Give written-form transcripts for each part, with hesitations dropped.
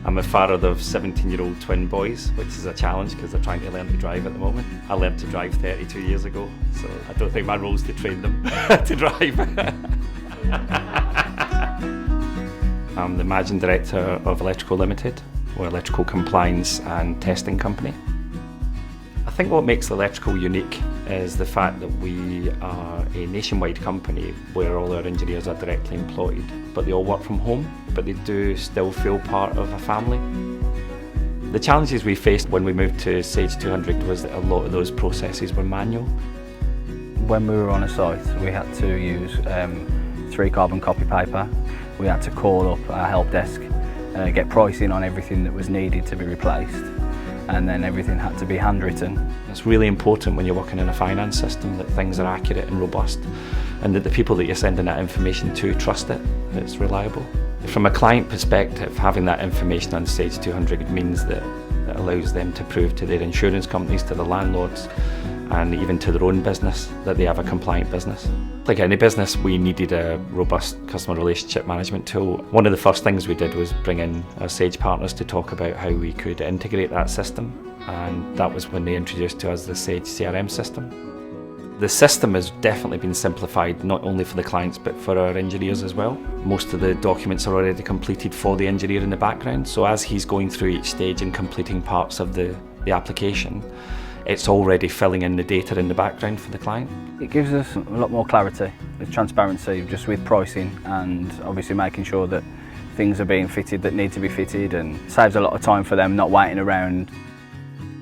I'm a father of 17-year-old twin boys, which is a challenge because they're trying to learn to drive at the moment. I learned to drive 32 years ago, so I don't think my role is to train them to drive. I'm the Managing Director of ElectriQL Limited. We're an electrical compliance and testing company. I think what makes ElectriQL unique is the fact that we are a nationwide company where all our engineers are directly employed, but they all work from home, but they do still feel part of a family. The challenges we faced when we moved to Sage 200 was that a lot of those processes were manual. When we were on a site, we had to use 3 carbon copy paper. We had to call up our help desk, get pricing on everything that was needed to be replaced, and then everything had to be handwritten. It's really important when you're working in a finance system that things are accurate and robust, and that the people that you're sending that information to trust it, that it's reliable. From a client perspective, having that information on Sage 200 means that it allows them to prove to their insurance companies, to the landlords, and even to their own business that they have a compliant business. Like any business, we needed a robust customer relationship management tool. One of the first things we did was bring in our Sage partners to talk about how we could integrate that system, and that was when they introduced to us the Sage CRM system. The system has definitely been simplified, not only for the clients but for our engineers as well. Most of the documents are already completed for the engineer in the background, so as he's going through each stage and completing parts of the application, it's already filling in the data in the background for the client. It gives us a lot more clarity, with transparency, just with pricing, and obviously making sure that things are being fitted that need to be fitted, and saves a lot of time for them not waiting around.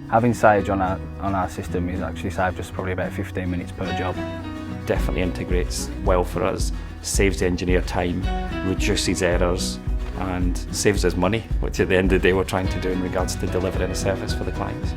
Having Sage on our system has actually saved us probably about 15 minutes per job. Definitely integrates well for us, saves the engineer time, reduces errors, and saves us money, which at the end of the day we're trying to do in regards to delivering a service for the clients.